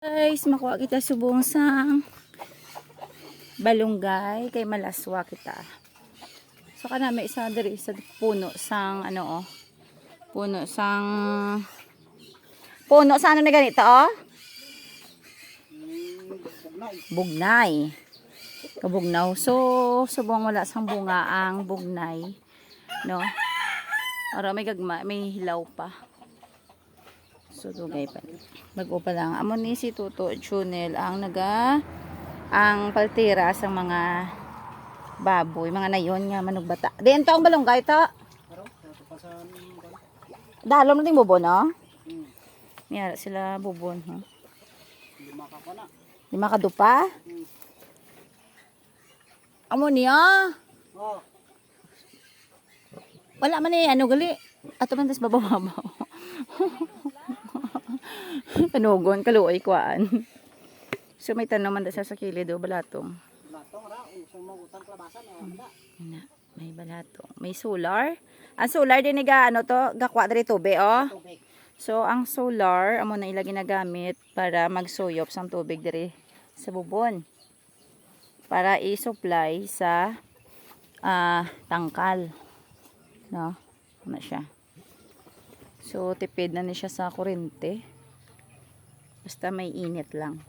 Guys, makuha kita subong sang balunggay kay malaswa kita. So kana may isa diri sa puno sang ano puno sang ano na ganito bugnay. Kabugnaw. So subong wala sang bunga ang bugnay, no? Ara may gagma, may hilaw pa. So dugay pa. Mag-upa lang. Amo ni si Tuto Chunel ang paltira sa mga baboy, mga nayon nga manugbata. Diyan to ang balunggay to. Dalom na ting bubon, no? Miyara sila bubon, ha? Lima ka dupa? Amo niya. Wala man ano gali. Ato man tas babaw. Tanugon kaluoy kuan. So may tanong man sa kilid do balatong. Na, may balatong. May solar. Ang solar din ga ano to, gakwa diri tubig So ang solar amo na ila ginagamit para magsuyop sang tubig diri sa bubon. Para i-supply sa tangkal. No? Ano siya? So tipid na ni siya sa kuryente. Basta may init lang.